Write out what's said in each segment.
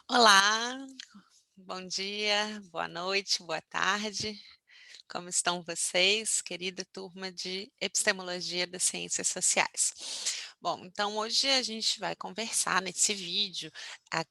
Olá, bom dia, boa noite, boa tarde. Como estão vocês, querida turma de Epistemologia das Ciências Sociais? Bom, então hoje a gente vai conversar nesse vídeo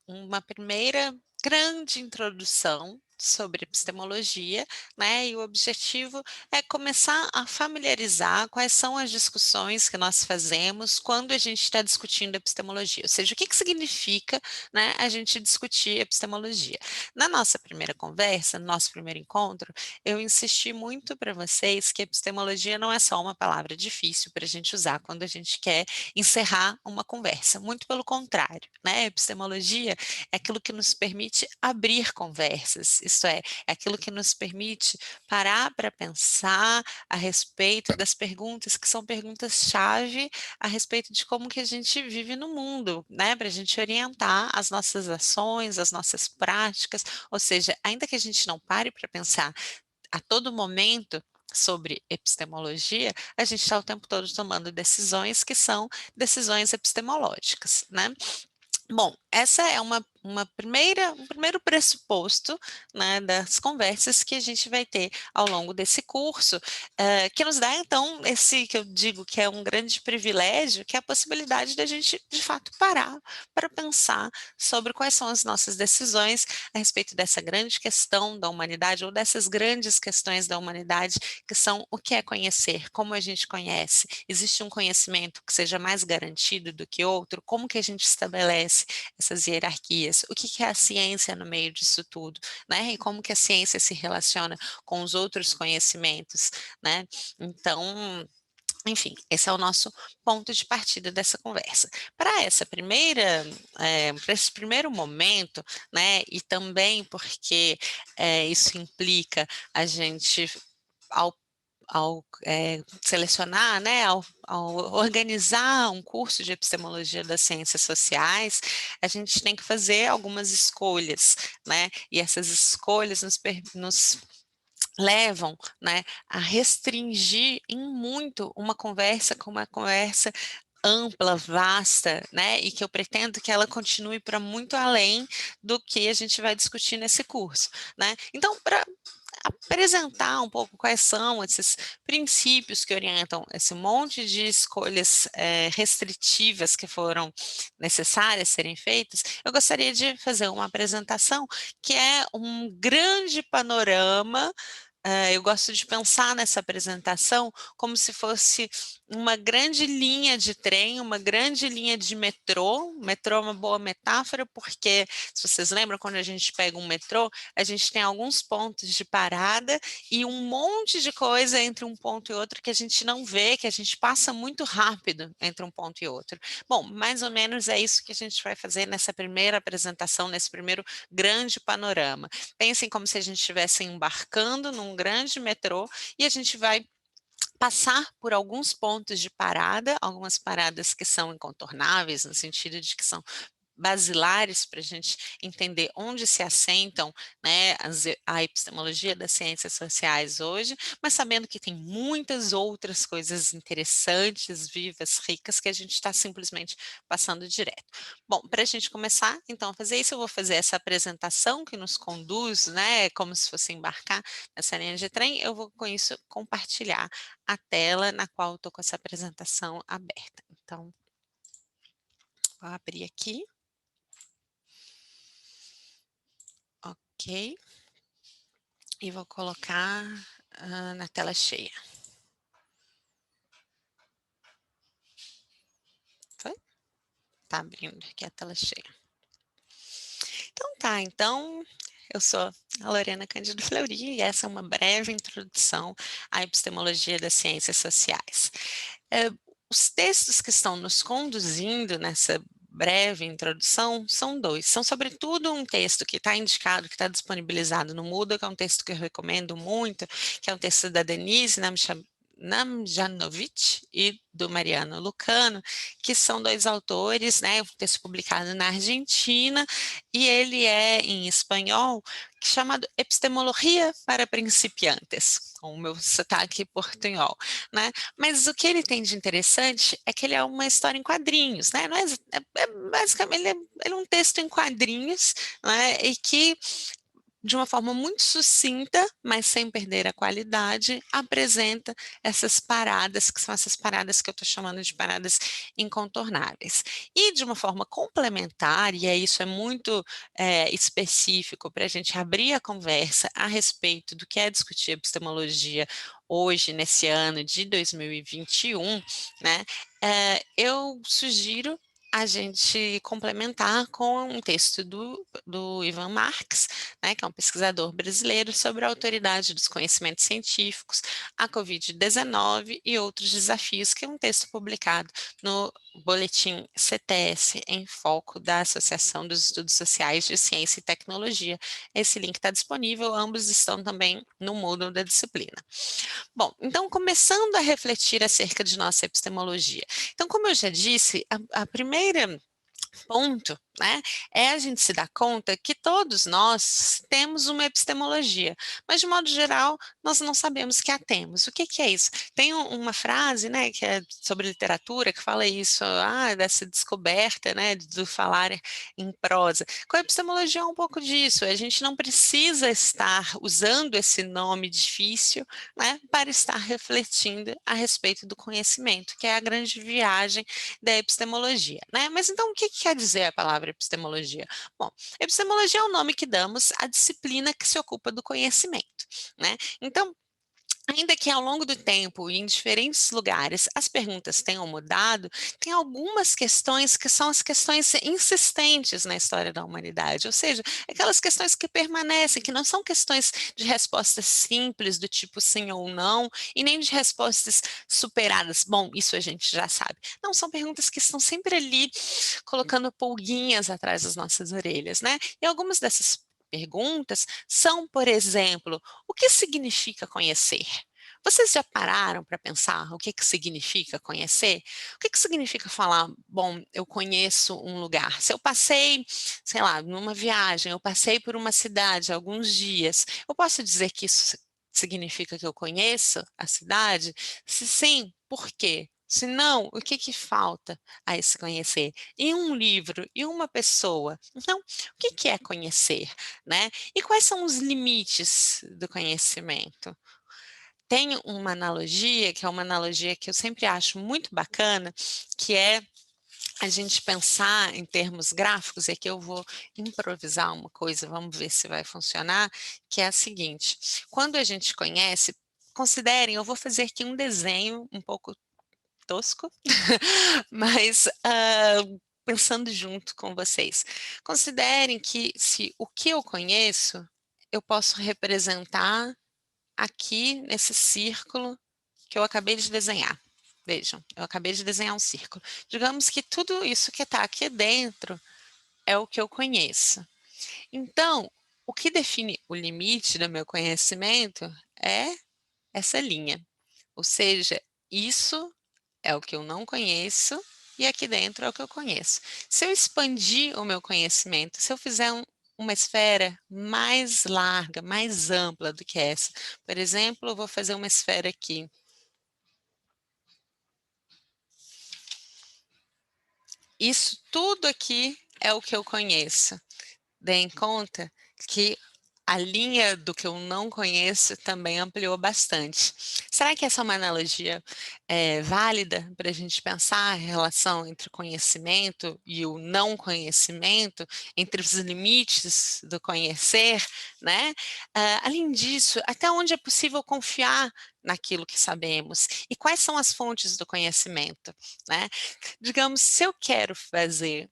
uma primeira grande introdução sobre epistemologia, né? E o objetivo é começar a familiarizar quais são as discussões que nós fazemos quando a gente está discutindo epistemologia, ou seja, o que que significa, né, a gente discutir epistemologia. Na nossa primeira conversa, no nosso primeiro encontro, eu insisti muito para vocês que epistemologia não é só uma palavra difícil para a gente usar quando a gente quer encerrar uma conversa, muito pelo contrário, né? Epistemologia é aquilo que nos permite abrir conversas, isto é aquilo que nos permite parar para pensar a respeito das perguntas que são perguntas-chave a respeito de como que a gente vive no mundo, né? Para a gente orientar as nossas ações, as nossas práticas, ou seja, ainda que a gente não pare para pensar a todo momento sobre epistemologia, a gente está o tempo todo tomando decisões que são decisões epistemológicas, né? Bom, essa é um primeiro pressuposto, né, das conversas que a gente vai ter ao longo desse curso, que nos dá, então, esse que eu digo que é um grande privilégio, que é a possibilidade da gente, de fato, parar para pensar sobre quais são as nossas decisões a respeito dessa grande questão da humanidade, ou dessas grandes questões da humanidade, que são o que é conhecer, como a gente conhece, existe um conhecimento que seja mais garantido do que outro, como que a gente estabelece essas hierarquias, o que que é a ciência no meio disso tudo, né? E como que a ciência se relaciona com os outros conhecimentos, né? Então, enfim, esse é o nosso ponto de partida dessa conversa. Para essa primeira, para esse primeiro momento, né? E também porque isso implica a gente ao selecionar, né, ao organizar um curso de epistemologia das ciências sociais, a gente tem que fazer algumas escolhas, né, e essas escolhas nos levam, né, a restringir em muito uma conversa com uma conversa ampla, vasta, né, e que eu pretendo que ela continue para muito além do que a gente vai discutir nesse curso, né. Então, para apresentar um pouco quais são esses princípios que orientam esse monte de escolhas restritivas que foram necessárias serem feitas, eu gostaria de fazer uma apresentação que é um grande panorama. Eu gosto de pensar nessa apresentação como se fosse uma grande linha de trem, uma grande linha de metrô. Metrô é uma boa metáfora, porque, se vocês lembram, quando a gente pega um metrô, a gente tem alguns pontos de parada e um monte de coisa entre um ponto e outro que a gente não vê, que a gente passa muito rápido entre um ponto e outro. Bom, mais ou menos é isso que a gente vai fazer nessa primeira apresentação, nesse primeiro grande panorama. Pensem como se a gente estivesse embarcando num grande metrô e a gente vai passar por alguns pontos de parada, algumas paradas que são incontornáveis, no sentido de que são basilares para a gente entender onde se assentam, né, a epistemologia das ciências sociais hoje, mas sabendo que tem muitas outras coisas interessantes, vivas, ricas, que a gente está simplesmente passando direto. Bom, para a gente começar, então, a fazer isso, eu vou fazer essa apresentação que nos conduz, né, como se fosse embarcar nessa linha de trem, eu vou com isso compartilhar a tela na qual eu estou com essa apresentação aberta. Então, vou abrir aqui. Ok, e vou colocar na tela cheia. Foi? Tá abrindo aqui a tela cheia. Então tá, então eu sou a Lorena Cândido Fleury e essa é uma breve introdução à epistemologia das ciências sociais. Os textos que estão nos conduzindo nessa breve introdução são dois. São, sobretudo, um texto que está indicado, que está disponibilizado no Moodle, que é um texto que eu recomendo muito, que é um texto da Denise Namjanovic e do Mariano Lucano, que são 2 autores, né, um texto publicado na Argentina, e ele é em espanhol, chamado Epistemologia para Principiantes, com o meu sotaque portunhol, né? Mas o que ele tem de interessante é que ele é uma história em quadrinhos, né? Não é, basicamente, ele é um texto em quadrinhos, né? E que de uma forma muito sucinta, mas sem perder a qualidade, apresenta essas paradas, que são essas paradas que eu estou chamando de paradas incontornáveis. E de uma forma complementar, e isso é muito específico para a gente abrir a conversa a respeito do que é discutir epistemologia hoje, nesse ano de 2021, né, eu sugiro a gente complementar com um texto do Ivan Marx, né, que é um pesquisador brasileiro, sobre a autoridade dos conhecimentos científicos, a Covid-19 e outros desafios, que é um texto publicado no boletim CTS em Foco da Associação dos Estudos Sociais de Ciência e Tecnologia. Esse link está disponível, ambos estão também no Moodle da disciplina. Bom, então começando a refletir acerca de nossa epistemologia. Então, como eu já disse, a primeira ponto, né, é a gente se dar conta que todos nós temos uma epistemologia, mas de modo geral nós não sabemos que a temos. O que que é isso? Tem uma frase, né, que é sobre literatura, que fala isso, dessa descoberta, né, do falar em prosa. Com a epistemologia é um pouco disso, a gente não precisa estar usando esse nome difícil, né, para estar refletindo a respeito do conhecimento, que é a grande viagem da epistemologia, né? Mas então o que quer dizer a palavra epistemologia? Bom, epistemologia é o nome que damos à disciplina que se ocupa do conhecimento, né? Então, ainda que ao longo do tempo e em diferentes lugares as perguntas tenham mudado, tem algumas questões que são as questões insistentes na história da humanidade, ou seja, aquelas questões que permanecem, que não são questões de respostas simples do tipo sim ou não, e nem de respostas superadas, bom, isso a gente já sabe. Não, são perguntas que estão sempre ali colocando pulguinhas atrás das nossas orelhas, né? E algumas dessas perguntas são, por exemplo, o que significa conhecer? Vocês já pararam para pensar o que significa conhecer? O que significa falar, bom, eu conheço um lugar? Se eu passei, sei lá, numa viagem, eu passei por uma cidade alguns dias, eu posso dizer que isso significa que eu conheço a cidade? Se sim, por quê? Se não, o que falta a esse conhecer? E um livro, e uma pessoa. Então, o que é conhecer, né? E quais são os limites do conhecimento? Tem uma analogia, que é uma analogia que eu sempre acho muito bacana, que é a gente pensar em termos gráficos, e aqui eu vou improvisar uma coisa, vamos ver se vai funcionar, que é a seguinte: quando a gente conhece, considerem, eu vou fazer aqui um desenho um pouco tosco, mas pensando junto com vocês. Considerem que se o que eu conheço, eu posso representar aqui nesse círculo que eu acabei de desenhar. Vejam, eu acabei de desenhar um círculo. Digamos que tudo isso que está aqui dentro é o que eu conheço. Então, o que define o limite do meu conhecimento é essa linha. Ou seja, isso é o que eu não conheço e aqui dentro é o que eu conheço. Se eu expandir o meu conhecimento, se eu fizer uma esfera mais larga, mais ampla do que essa, por exemplo, eu vou fazer uma esfera aqui. Isso tudo aqui é o que eu conheço. Deem conta que a linha do que eu não conheço também ampliou bastante. Será que essa é uma analogia válida para a gente pensar a relação entre o conhecimento e o não conhecimento, entre os limites do conhecer, né? Além disso, até onde é possível confiar naquilo que sabemos e quais são as fontes do conhecimento, né? Digamos, se eu quero fazer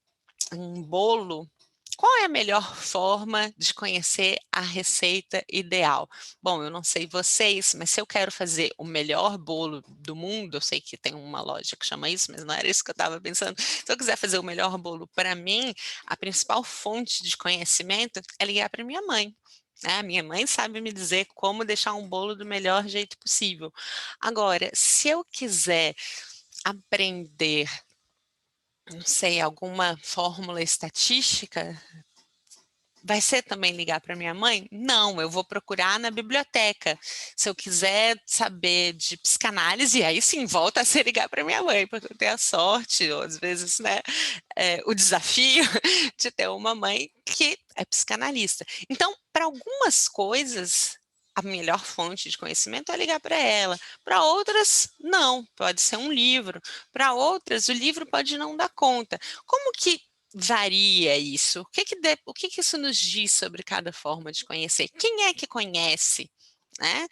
um bolo, qual é a melhor forma de conhecer a receita ideal? Bom, eu não sei vocês, mas se eu quero fazer o melhor bolo do mundo, eu sei que tem uma loja que chama isso, mas não era isso que eu estava pensando. Se eu quiser fazer o melhor bolo para mim, a principal fonte de conhecimento é ligar para minha mãe. né, a minha mãe sabe me dizer como deixar um bolo do melhor jeito possível. Agora, se eu quiser aprender, não sei, alguma fórmula estatística, vai ser também ligar para minha mãe? Não, eu vou procurar na biblioteca. Se eu quiser saber de psicanálise, aí sim volta a ser ligar para minha mãe, porque eu tenho a sorte, ou às vezes, né, o desafio de ter uma mãe que é psicanalista. Então, para algumas coisas, a melhor fonte de conhecimento é ligar para ela. Para outras, não, pode ser um livro. Para outras, o livro pode não dar conta. Como que varia isso? O que que isso nos diz sobre cada forma de conhecer? Quem é que conhece, né?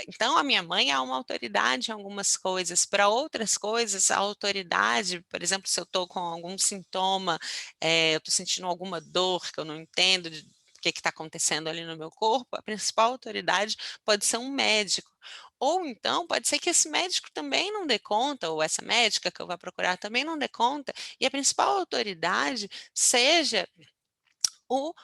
Então a minha mãe é uma autoridade em algumas coisas, para outras coisas a autoridade, por exemplo, se eu estou com algum sintoma, eu estou sentindo alguma dor que eu não entendo de o que está acontecendo ali no meu corpo, a principal autoridade pode ser um médico. Ou então pode ser que esse médico também não dê conta, ou essa médica que eu vá procurar também não dê conta, e a principal autoridade seja o,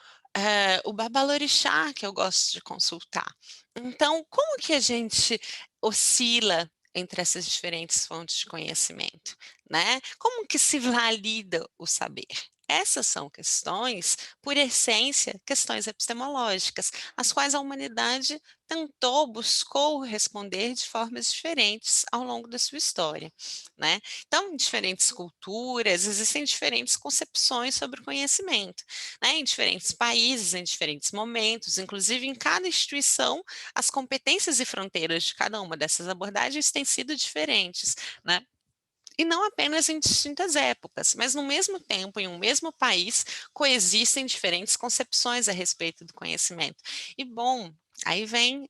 o babalorixá que eu gosto de consultar. Então, como que a gente oscila entre essas diferentes fontes de conhecimento, né? Como que se valida o saber? Essas são questões, por essência, questões epistemológicas, as quais a humanidade tentou, buscou responder de formas diferentes ao longo da sua história, né? Então, em diferentes culturas, existem diferentes concepções sobre o conhecimento, né, em diferentes países, em diferentes momentos, inclusive em cada instituição, as competências e fronteiras de cada uma dessas abordagens têm sido diferentes, né? E não apenas em distintas épocas, mas no mesmo tempo, em um mesmo país, coexistem diferentes concepções a respeito do conhecimento. E bom, aí vem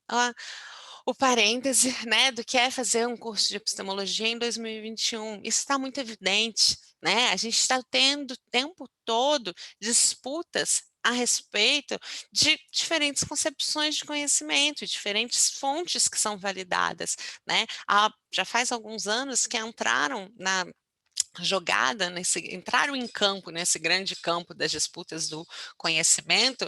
o parêntese, né, do que é fazer um curso de epistemologia em 2021. Isso está muito evidente, né? A gente está tendo o tempo todo disputas a respeito de diferentes concepções de conhecimento, diferentes fontes que são validadas, né? Já faz alguns anos que entraram na jogada entraram em campo nesse grande campo das disputas do conhecimento,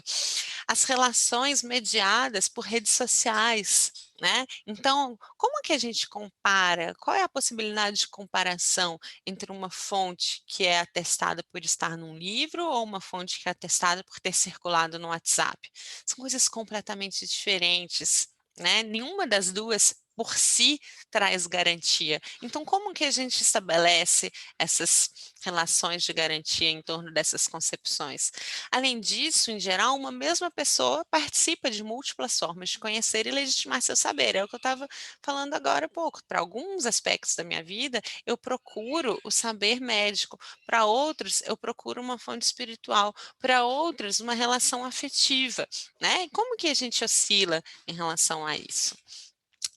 as relações mediadas por redes sociais, né? Então, como que a gente compara? Qual é a possibilidade de comparação entre uma fonte que é atestada por estar num livro ou uma fonte que é atestada por ter circulado no WhatsApp? São coisas completamente diferentes, né? Nenhuma das duas por si traz garantia. Então, como que a gente estabelece essas relações de garantia em torno dessas concepções? Além disso, em geral, uma mesma pessoa participa de múltiplas formas de conhecer e legitimar seu saber. É o que eu estava falando agora há pouco. Para alguns aspectos da minha vida, eu procuro o saber médico. Para outros, eu procuro uma fonte espiritual. Para outros, uma relação afetiva, né? E como que a gente oscila em relação a isso?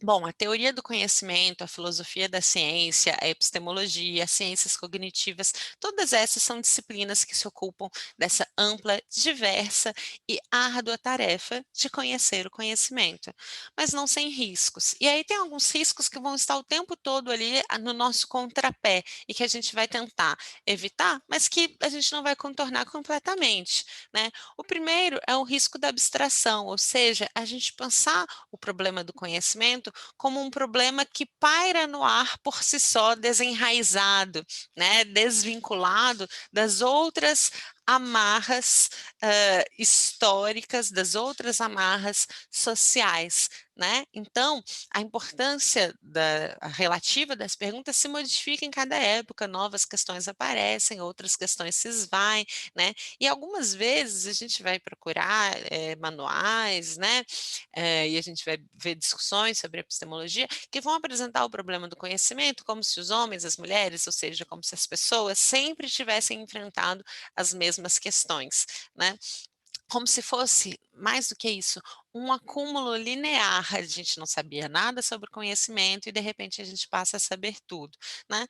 Bom, a teoria do conhecimento, a filosofia da ciência, a epistemologia, as ciências cognitivas, todas essas são disciplinas que se ocupam dessa ampla, diversa e árdua tarefa de conhecer o conhecimento, mas não sem riscos. E aí tem alguns riscos que vão estar o tempo todo ali no nosso contrapé e que a gente vai tentar evitar, mas que a gente não vai contornar completamente, né? O primeiro é o risco da abstração, ou seja, a gente pensar o problema do conhecimento como um problema que paira no ar por si só, desenraizado, né, desvinculado das outras amarras históricas, das outras amarras sociais, né? Então, a importância a relativa das perguntas se modifica em cada época, novas questões aparecem, outras questões se esvaem, né? E algumas vezes a gente vai procurar manuais, né? E a gente vai ver discussões sobre epistemologia que vão apresentar o problema do conhecimento como se os homens, as mulheres, ou seja, como se as pessoas sempre tivessem enfrentado as mesmas questões, né? Como se fosse, mais do que isso, um acúmulo linear. A gente não sabia nada sobre conhecimento e, de repente, a gente passa a saber tudo, né?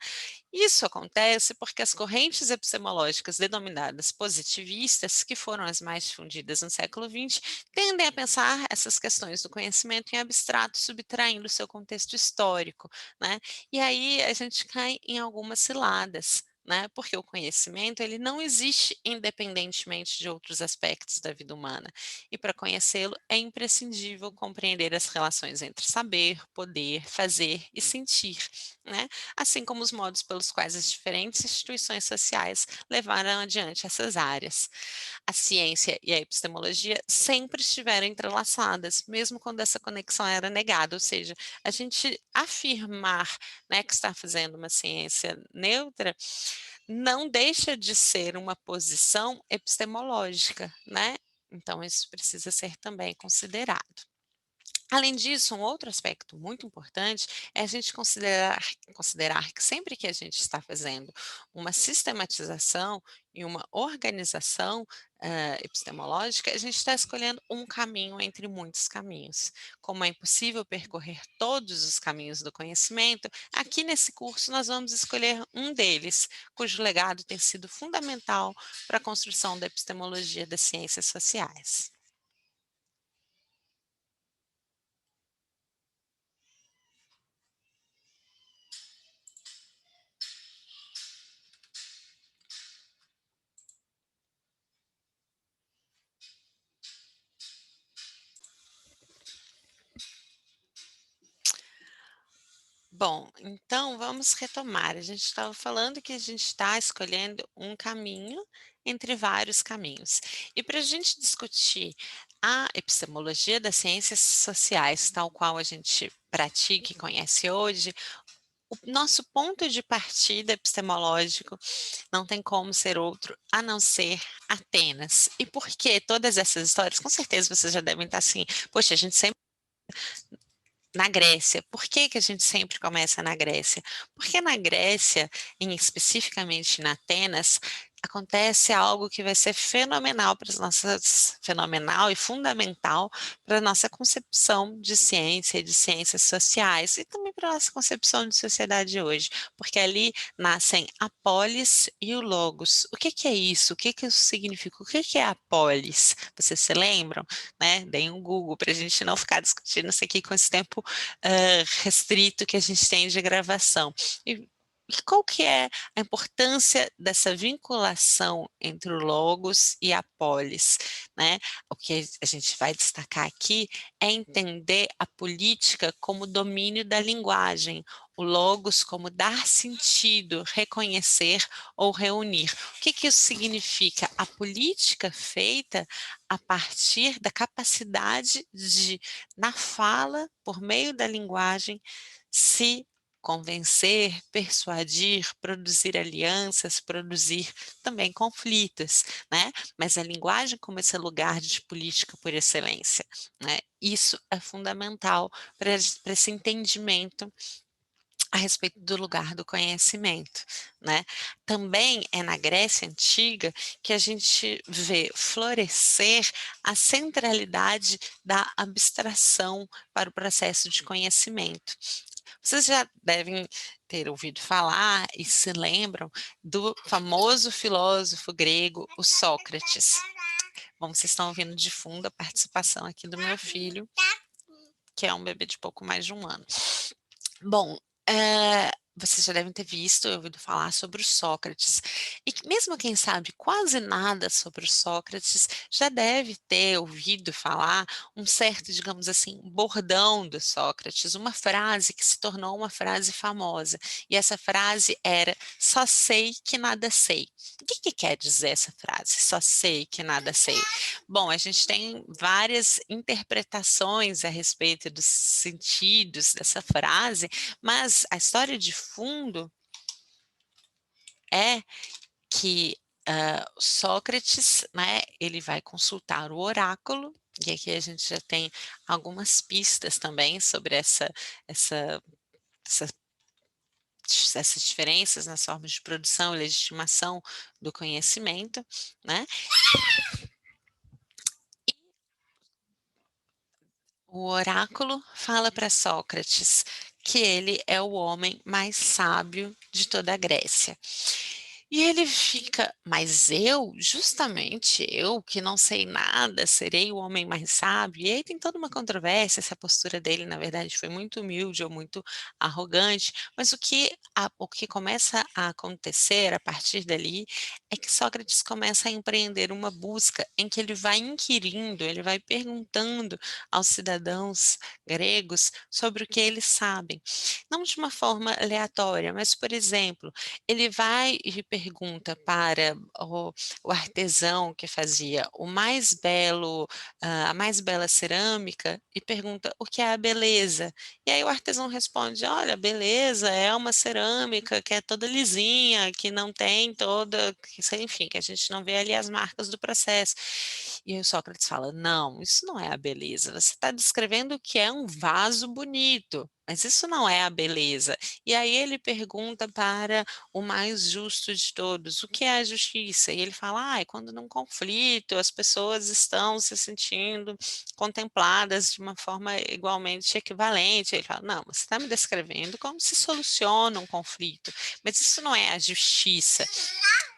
Isso acontece porque as correntes epistemológicas denominadas positivistas, que foram as mais difundidas no século XX, tendem a pensar essas questões do conhecimento em abstrato, subtraindo seu contexto histórico, né? E aí a gente cai em algumas ciladas, né? Porque o conhecimento ele não existe independentemente de outros aspectos da vida humana. E para conhecê-lo é imprescindível compreender as relações entre saber, poder, fazer e sentir, né? Assim como os modos pelos quais as diferentes instituições sociais levaram adiante essas áreas. A ciência e a epistemologia sempre estiveram entrelaçadas, mesmo quando essa conexão era negada, ou seja, a gente afirmar, né, que está fazendo uma ciência neutra não deixa de ser uma posição epistemológica, né? Então, isso precisa ser também considerado. Além disso, um outro aspecto muito importante é a gente considerar que sempre que a gente está fazendo uma sistematização e uma organização epistemológica, a gente está escolhendo um caminho entre muitos caminhos. Como é impossível percorrer todos os caminhos do conhecimento, aqui nesse curso nós vamos escolher um deles, cujo legado tem sido fundamental para a construção da epistemologia das ciências sociais. Bom, então vamos retomar. A gente estava falando que a gente está escolhendo um caminho entre vários caminhos. E para a gente discutir a epistemologia das ciências sociais, tal qual a gente pratica e conhece hoje, o nosso ponto de partida epistemológico não tem como ser outro a não ser Atenas. E por que todas essas histórias? Com certeza vocês já devem estar assim, poxa, a gente sempre na Grécia. Por que que a gente sempre começa na Grécia? Porque na Grécia, especificamente na Atenas, acontece algo que vai ser fenomenal para as nossas, fenomenal e fundamental para a nossa concepção de ciência e de ciências sociais e também para a nossa concepção de sociedade hoje, porque ali nascem a polis e o logos. O que que é isso? O que que isso significa? O que que é a polis? Vocês se lembram? Né? Deem um Google para a gente não ficar discutindo isso aqui com esse tempo restrito que a gente tem de gravação. E qual que é a importância dessa vinculação entre o logos e a polis, né? O que a gente vai destacar aqui é entender a política como domínio da linguagem, o logos como dar sentido, reconhecer ou reunir. O que que isso significa? A política feita a partir da capacidade de, na fala, por meio da linguagem, se convencer, persuadir, produzir alianças, produzir também conflitos, né? Mas a linguagem como esse lugar de política por excelência, né? Isso é fundamental para esse entendimento a respeito do lugar do conhecimento, né? Também é na Grécia Antiga que a gente vê florescer a centralidade da abstração para o processo de conhecimento. Vocês já devem ter ouvido falar e se lembram do famoso filósofo grego, o Sócrates. Bom, vocês estão ouvindo de fundo a participação aqui do meu filho, que é um bebê de pouco mais de 1 ano. Bom, vocês já devem ter visto e ouvido falar sobre o Sócrates. E que mesmo quem sabe quase nada sobre o Sócrates já deve ter ouvido falar um certo, digamos assim, bordão do Sócrates, uma frase que se tornou uma frase famosa. E essa frase era: só sei que nada sei. O que que quer dizer essa frase? Só sei que nada sei. Bom, a gente tem várias interpretações a respeito dos sentidos dessa frase, mas a história de fundo é que Sócrates, né, ele vai consultar o oráculo, e aqui a gente já tem algumas pistas também sobre essa, essa, essas diferenças nas formas de produção e legitimação do conhecimento, né? O oráculo fala para Sócrates que ele é o homem mais sábio de toda a Grécia. E ele fica: "Mas eu? Justamente eu, que não sei nada, serei o homem mais sábio?" E aí tem toda uma controvérsia se a postura dele, na verdade, foi muito humilde ou muito arrogante, mas o que começa a acontecer a partir dali, é que Sócrates começa a empreender uma busca em que ele vai inquirindo, ele vai perguntando aos cidadãos gregos sobre o que eles sabem. Não de uma forma aleatória, mas, por exemplo, ele vai e pergunta para o artesão que fazia a mais bela cerâmica e pergunta o que é a beleza. E aí o artesão responde: "Olha, beleza é uma cerâmica que é toda lisinha, que não tem enfim, que a gente não vê ali as marcas do processo." E aí o Sócrates fala: "Não, isso não é a beleza. Você está descrevendo o que é um vaso bonito, mas isso não é a beleza." E aí ele pergunta para o mais justo de todos: "O que é a justiça?" E ele fala: "É quando num conflito as pessoas estão se sentindo contempladas de uma forma igualmente equivalente." Ele fala: "Não, você está me descrevendo como se soluciona um conflito, mas isso não é a justiça."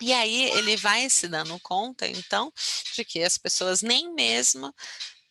E aí ele vai se dando conta, então, de que as pessoas nem mesmo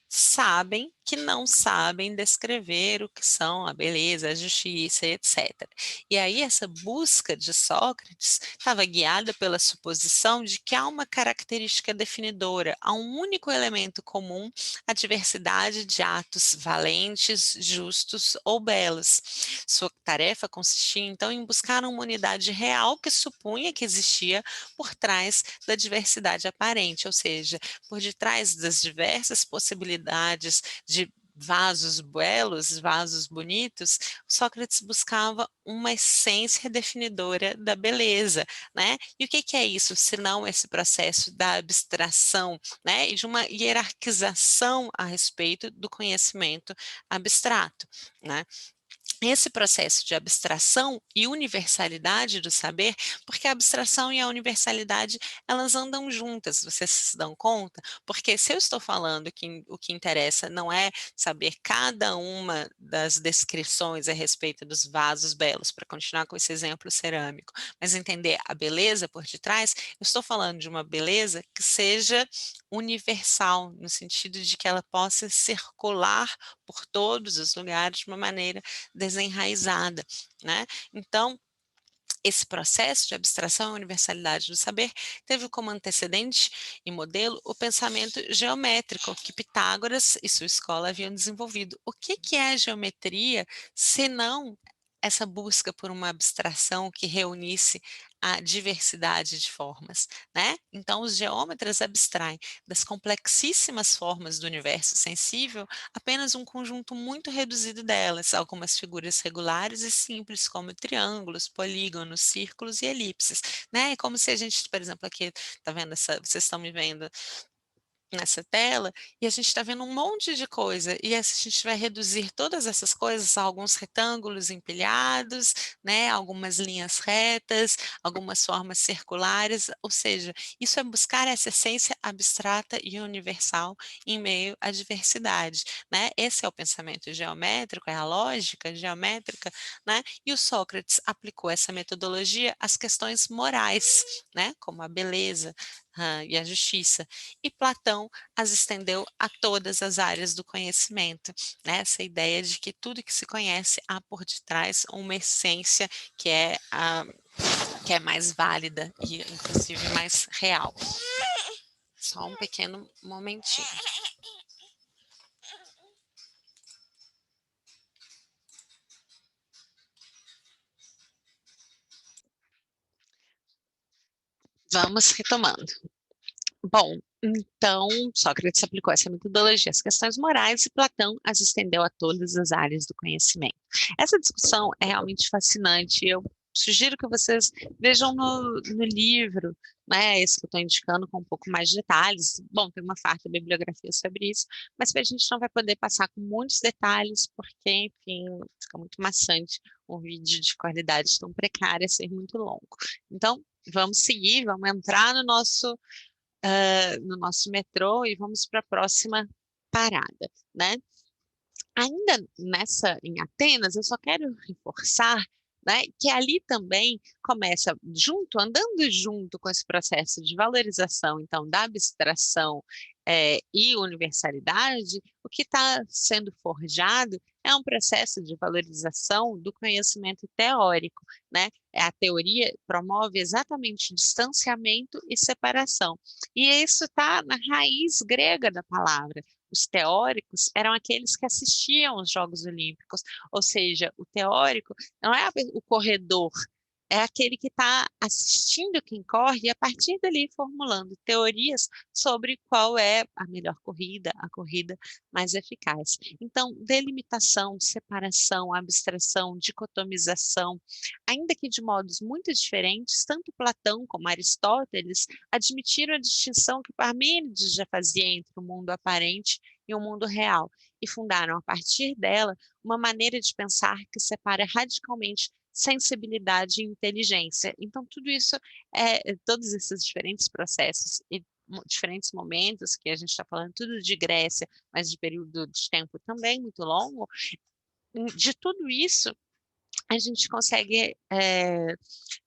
sabem que não sabem descrever o que são a beleza, a justiça, etc. E aí essa busca de Sócrates estava guiada pela suposição de que há uma característica definidora, há um único elemento comum à diversidade de atos valentes, justos ou belos. Sua tarefa consistia então em buscar uma unidade real que supunha que existia por trás da diversidade aparente, ou seja, por detrás das diversas possibilidades de vasos belos, vasos bonitos, Sócrates buscava uma essência definidora da beleza, né? E o que que é isso, se não esse processo da abstração, né? E de uma hierarquização a respeito do conhecimento abstrato, né? Esse processo de abstração e universalidade do saber, porque a abstração e a universalidade, elas andam juntas, vocês se dão conta? Porque se eu estou falando que o que interessa não é saber cada uma das descrições a respeito dos vasos belos, para continuar com esse exemplo cerâmico, mas entender a beleza por detrás, eu estou falando de uma beleza que seja universal, no sentido de que ela possa circular por todos os lugares de uma maneira desenraizada, né. Então, esse processo de abstração e universalidade do saber teve como antecedente e modelo o pensamento geométrico que Pitágoras e sua escola haviam desenvolvido. O que que é a geometria, senão essa busca por uma abstração que reunisse a diversidade de formas, né? Então, os geômetras abstraem das complexíssimas formas do universo sensível apenas um conjunto muito reduzido delas, algumas figuras regulares e simples, como triângulos, polígonos, círculos e elipses, né? É como se a gente, por exemplo, aqui, tá vendo vocês estão me vendo nessa tela, e a gente está vendo um monte de coisa, e a gente vai reduzir todas essas coisas a alguns retângulos empilhados, né, algumas linhas retas, algumas formas circulares, ou seja, isso é buscar essa essência abstrata e universal em meio à diversidade, né? Esse é o pensamento geométrico, é a lógica geométrica, né? E o Sócrates aplicou essa metodologia às questões morais, né, como a beleza, e a justiça. E Platão as estendeu a todas as áreas do conhecimento, né, essa ideia de que tudo que se conhece há por detrás uma essência que é a que é mais válida e inclusive mais real. Só um pequeno momentinho. Vamos retomando. Bom, então Sócrates aplicou essa metodologia às questões morais e Platão as estendeu a todas as áreas do conhecimento. Essa discussão é realmente fascinante. Eu sugiro que vocês vejam no livro, né, esse que eu estou indicando com um pouco mais de detalhes. Bom, tem uma farta bibliografia sobre isso, mas a gente não vai poder passar com muitos detalhes, porque, enfim, fica muito maçante um vídeo de qualidade tão precária ser muito longo. Então, vamos seguir, vamos entrar no nosso metrô e vamos para a próxima parada, né? Ainda em Atenas, eu só quero reforçar né, que ali também começa junto, andando junto com esse processo de valorização, então, da abstração, e universalidade, o que está sendo forjado é um processo de valorização do conhecimento teórico, né. A teoria promove exatamente distanciamento e separação. E isso está na raiz grega da palavra. Os teóricos eram aqueles que assistiam aos Jogos Olímpicos, ou seja, o teórico não é o corredor, é aquele que está assistindo quem corre e a partir dali formulando teorias sobre qual é a melhor corrida, a corrida mais eficaz. Então, delimitação, separação, abstração, dicotomização, ainda que de modos muito diferentes, tanto Platão como Aristóteles admitiram a distinção que Parmênides já fazia entre o mundo aparente e o mundo real, e fundaram a partir dela uma maneira de pensar que separa radicalmente sensibilidade e inteligência. Então, tudo isso, todos esses diferentes processos e diferentes momentos que a gente está falando, tudo de Grécia, mas de período de tempo também muito longo, de tudo isso a gente consegue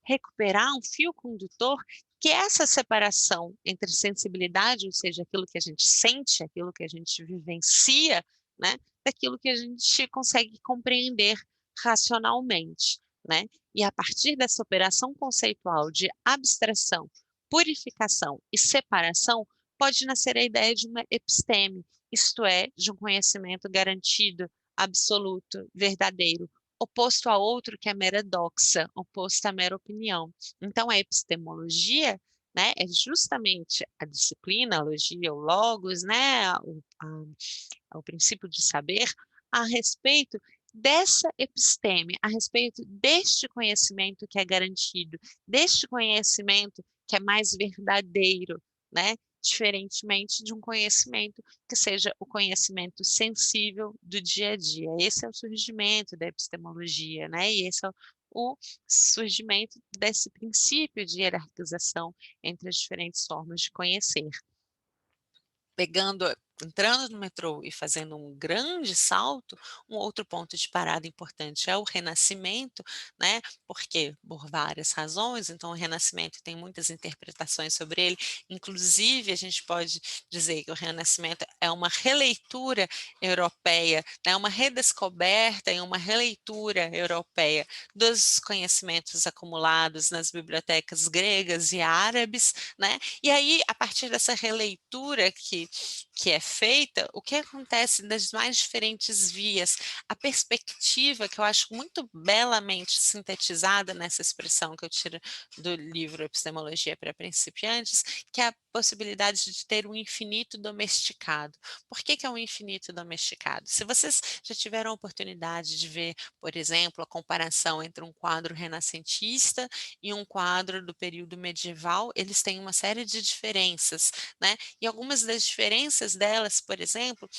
recuperar um fio condutor que é essa separação entre sensibilidade, ou seja, aquilo que a gente sente, aquilo que a gente vivencia, né, daquilo que a gente consegue compreender racionalmente, né? E a partir dessa operação conceitual de abstração, purificação e separação, pode nascer a ideia de uma episteme, isto é, de um conhecimento garantido, absoluto, verdadeiro, oposto a outro que é mera doxa, oposto à mera opinião. Então, a epistemologia, né, é justamente a disciplina, a logia, o logos, né, o princípio de saber, a respeito dessa episteme, a respeito deste conhecimento que é garantido, deste conhecimento que é mais verdadeiro, né, diferentemente de um conhecimento que seja o conhecimento sensível do dia a dia. Esse é o surgimento da epistemologia, né, e esse é o surgimento desse princípio de hierarquização entre as diferentes formas de conhecer. Pegando entrando no metrô e fazendo um grande salto, um outro ponto de parada importante é o Renascimento, né, porque por várias razões, então o Renascimento tem muitas interpretações sobre ele, inclusive a gente pode dizer que o Renascimento é uma releitura europeia, né, uma redescoberta e uma releitura europeia dos conhecimentos acumulados nas bibliotecas gregas e árabes, né, e aí a partir dessa releitura que é feita, o que acontece das mais diferentes vias, a perspectiva que eu acho muito belamente sintetizada nessa expressão que eu tiro do livro Epistemologia para Principiantes, que é a possibilidade de ter um infinito domesticado. Por que que é um infinito domesticado? Se vocês já tiveram a oportunidade de ver, por exemplo, a comparação entre um quadro renascentista e um quadro do período medieval, eles têm uma série de diferenças, né? E algumas das diferenças delas, por exemplo,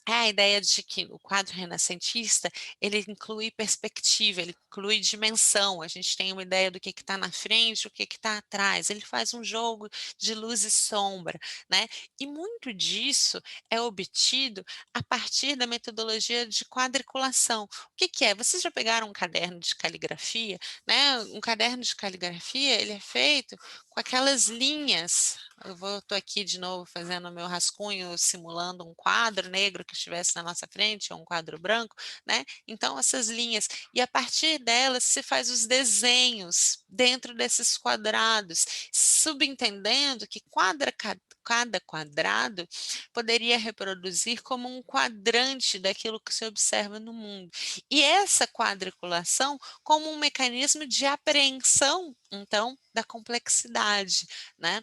é a ideia de que o quadro renascentista, ele inclui perspectiva, ele inclui dimensão, a gente tem uma ideia do que está na frente, o que está atrás, ele faz um jogo de luz e sombra, né, e muito disso é obtido a partir da metodologia de quadriculação. O que que é? Vocês já pegaram um caderno de caligrafia, né, um caderno de caligrafia, ele é feito com aquelas linhas, estou aqui de novo fazendo o meu rascunho, simulando um quadro negro que estivesse na nossa frente, ou um quadro branco, né? Então, essas linhas, e a partir delas se faz os desenhos dentro desses quadrados, subentendendo que cada quadrado poderia reproduzir como um quadrante daquilo que se observa no mundo. E essa quadriculação como um mecanismo de apreensão, então, da complexidade, né?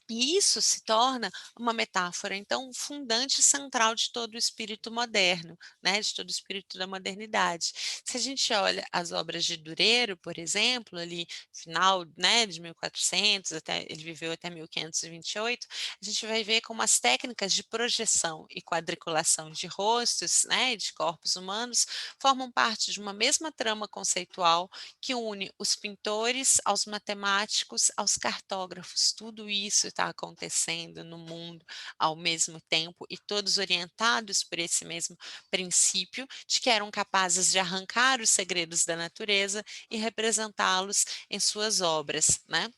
E isso se torna uma metáfora, então, fundante central de todo o espírito moderno, né, de todo o espírito da modernidade. Se a gente olha as obras de Durero, por exemplo, ali final, né, de 1400 até ele viveu até 1528, a gente vai ver como as técnicas de projeção e quadriculação de rostos, né, e de corpos humanos formam parte de uma mesma trama conceitual que une os pintores aos matemáticos, aos cartógrafos. Tudo isso está acontecendo no mundo ao mesmo tempo e todos orientados por esse mesmo princípio de que eram capazes de arrancar os segredos da natureza e representá-los em suas obras, né.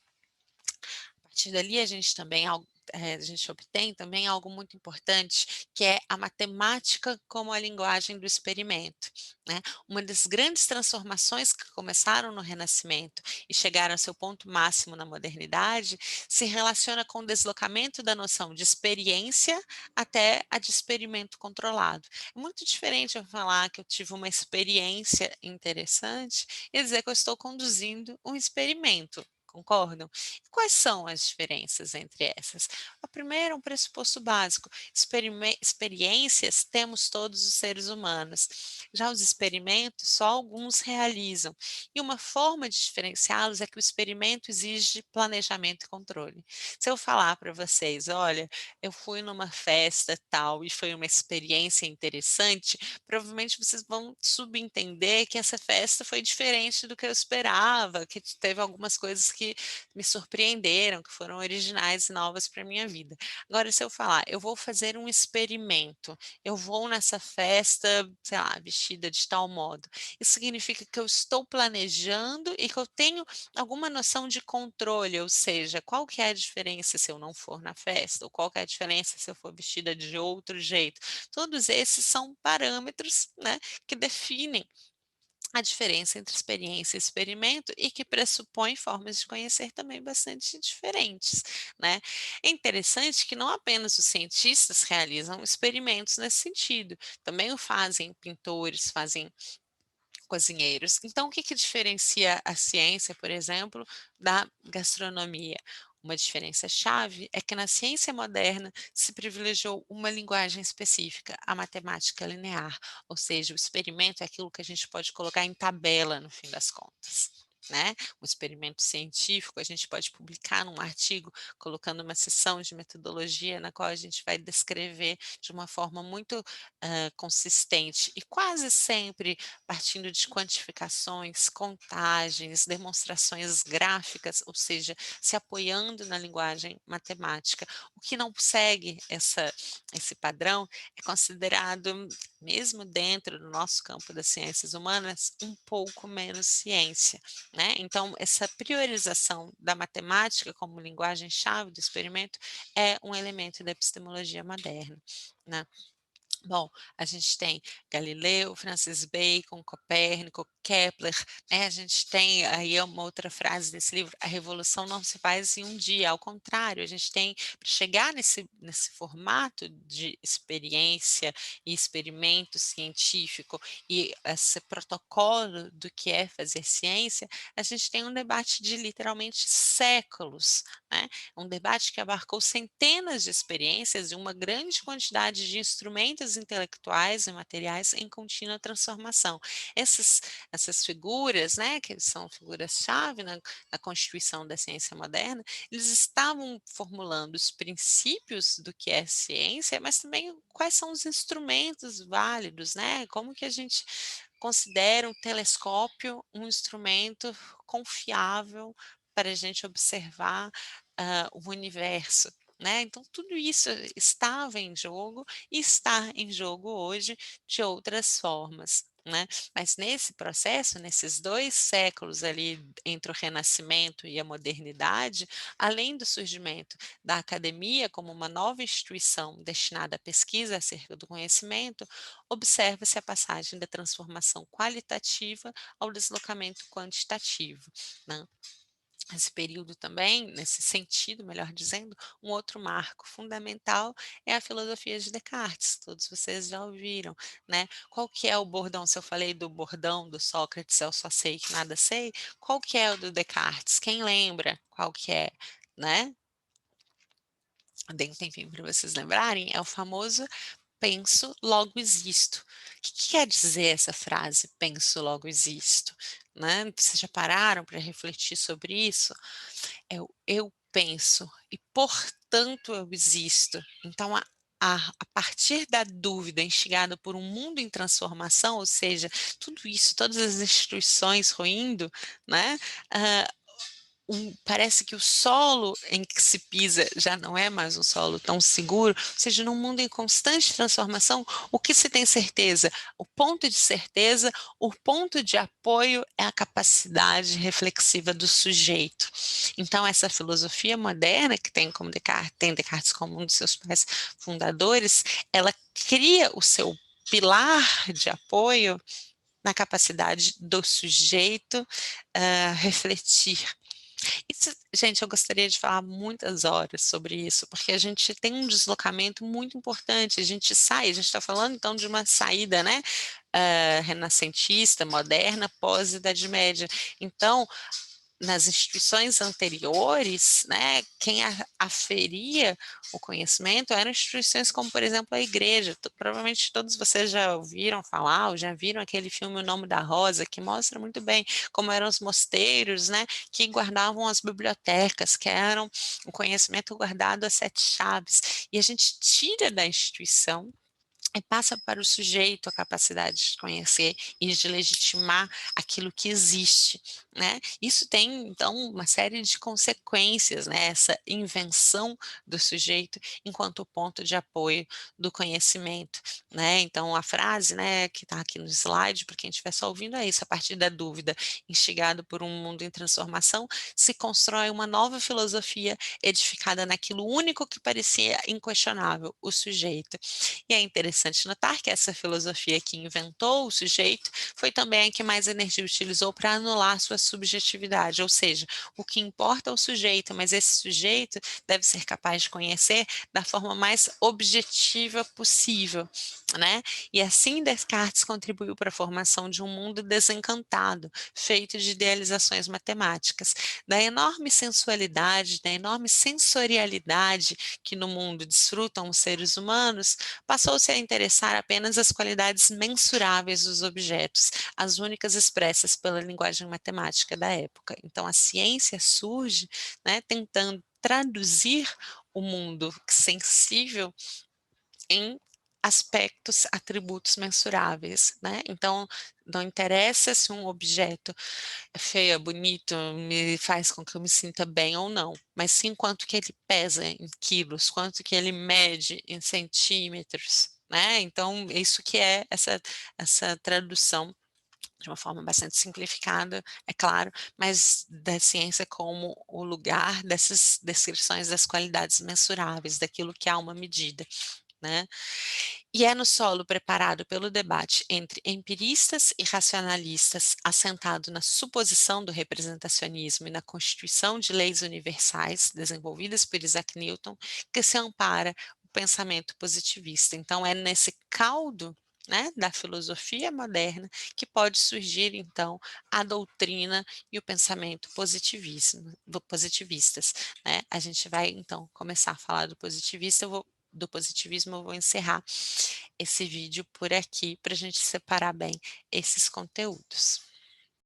A partir dali a gente também a gente obtém também algo muito importante, que é a matemática como a linguagem do experimento, né. Uma das grandes transformações que começaram no Renascimento e chegaram ao seu ponto máximo na modernidade, se relaciona com o deslocamento da noção de experiência até a de experimento controlado. É muito diferente eu falar que eu tive uma experiência interessante e dizer que eu estou conduzindo um experimento, concordam? E quais são as diferenças entre essas? A primeira é um pressuposto básico: experiências temos todos os seres humanos, já os experimentos só alguns realizam, e uma forma de diferenciá-los é que o experimento exige planejamento e controle. Se eu falar para vocês: "Olha, eu fui numa festa tal e foi uma experiência interessante", provavelmente vocês vão subentender que essa festa foi diferente do que eu esperava, que teve algumas coisas que me surpreenderam, que foram originais e novas para minha vida. Agora, se eu falar: "Eu vou fazer um experimento, eu vou nessa festa, sei lá, vestida de tal modo", isso significa que eu estou planejando e que eu tenho alguma noção de controle, ou seja, qual que é a diferença se eu não for na festa, ou qual que é a diferença se eu for vestida de outro jeito. Todos esses são parâmetros, né, que definem a diferença entre experiência e experimento e que pressupõe formas de conhecer também bastante diferentes, né. É interessante que não apenas os cientistas realizam experimentos nesse sentido, também o fazem pintores, fazem cozinheiros. Então, o que que diferencia a ciência, por exemplo, da gastronomia? Uma diferença chave é que na ciência moderna se privilegiou uma linguagem específica, a matemática linear, ou seja, o experimento é aquilo que a gente pode colocar em tabela no fim das contas, né? Um experimento científico a gente pode publicar num artigo colocando uma seção de metodologia na qual a gente vai descrever de uma forma muito consistente e quase sempre partindo de quantificações, contagens, demonstrações gráficas, ou seja, se apoiando na linguagem matemática. O que não segue esse padrão é considerado, mesmo dentro do nosso campo das ciências humanas, um pouco menos ciência, né? Então, essa priorização da matemática como linguagem-chave do experimento é um elemento da epistemologia moderna, né? Bom, a gente tem Galileu, Francis Bacon, Copérnico, Kepler, né, a gente tem aí uma outra frase desse livro: "A revolução não se faz em um dia", ao contrário, a gente tem para chegar nesse formato de experiência e experimento científico e esse protocolo do que é fazer ciência, a gente tem um debate de literalmente séculos, né, um debate que abarcou centenas de experiências e uma grande quantidade de instrumentos intelectuais e materiais em contínua transformação. Essas figuras, né, que são figuras-chave na constituição da ciência moderna, eles estavam formulando os princípios do que é ciência, mas também quais são os instrumentos válidos, né? Como que a gente considera um telescópio um instrumento confiável para a gente observar o universo, né? Então, tudo isso estava em jogo e está em jogo hoje de outras formas. Né? Mas nesse processo, nesses 2 séculos ali entre o Renascimento e a modernidade, além do surgimento da academia como uma nova instituição destinada à pesquisa acerca do conhecimento, observa-se a passagem da transformação qualitativa ao deslocamento quantitativo. Né? Esse período também, nesse sentido, melhor dizendo, um outro marco fundamental é a filosofia de Descartes, todos vocês já ouviram, né. Qual que é o bordão, se eu falei do bordão do Sócrates, "eu só sei que nada sei", qual que é o do Descartes? Quem lembra qual que é, né? Dei um tempinho para vocês lembrarem, é o famoso "penso, logo existo". O que que quer dizer essa frase "penso, logo existo", né? Vocês já pararam para refletir sobre isso? É o "eu penso e, portanto, eu existo". Então a partir da dúvida instigada por um mundo em transformação, ou seja, tudo isso, todas as instituições ruindo, né, parece que o solo em que se pisa já não é mais um solo tão seguro, ou seja, num mundo em constante transformação, o que se tem certeza? O ponto de certeza, o ponto de apoio é a capacidade reflexiva do sujeito. Então, essa filosofia moderna, que tem Descartes como um dos seus pais fundadores, ela cria o seu pilar de apoio na capacidade do sujeito refletir. Isso, gente, eu gostaria de falar muitas horas sobre isso, porque a gente tem um deslocamento muito importante, a gente está falando então de uma saída, né, renascentista, moderna, pós-Idade Média. Então, nas instituições anteriores, né, quem aferia o conhecimento eram instituições como, por exemplo, a igreja. Provavelmente todos vocês já ouviram falar ou já viram aquele filme O Nome da Rosa, que mostra muito bem como eram os mosteiros, né, que guardavam as bibliotecas, que eram o conhecimento guardado a sete chaves. E a gente tira da instituição e passa para o sujeito a capacidade de conhecer e de legitimar aquilo que existe, né? Isso tem, então, uma série de consequências, né? Essa invenção do sujeito enquanto ponto de apoio do conhecimento, né? Então, a frase, né, que está aqui no slide, para quem estiver só ouvindo, é isso: a partir da dúvida, instigado por um mundo em transformação, se constrói uma nova filosofia edificada naquilo único que parecia inquestionável, o sujeito. E é interessante notar que essa filosofia que inventou o sujeito foi também a que mais energia utilizou para anular sua subjetividade, ou seja, o que importa é o sujeito, mas esse sujeito deve ser capaz de conhecer da forma mais objetiva possível, né? E assim Descartes contribuiu para a formação de um mundo desencantado, feito de idealizações matemáticas, da enorme sensualidade, da enorme sensorialidade que no mundo desfrutam os seres humanos, passou-se a interessar apenas as qualidades mensuráveis dos objetos, as únicas expressas pela linguagem matemática da época. Então, a ciência surge, né, tentando traduzir o mundo sensível em aspectos, atributos mensuráveis, né? Então, não interessa se um objeto é feio, é bonito, me faz com que eu me sinta bem ou não, mas sim quanto que ele pesa em quilos, quanto que ele mede em centímetros, né? Então, isso que é essa tradução de uma forma bastante simplificada, é claro, mas da ciência como o lugar dessas descrições das qualidades mensuráveis, daquilo que há uma medida, né? E é no solo preparado pelo debate entre empiristas e racionalistas, assentado na suposição do representacionismo e na constituição de leis universais desenvolvidas por Isaac Newton, que se ampara o pensamento positivista. Então, é nesse caldo, né, da filosofia moderna que pode surgir, então, a doutrina e o pensamento positivistas, né? A gente vai, então, começar a falar do positivismo, eu vou encerrar esse vídeo por aqui para a gente separar bem esses conteúdos.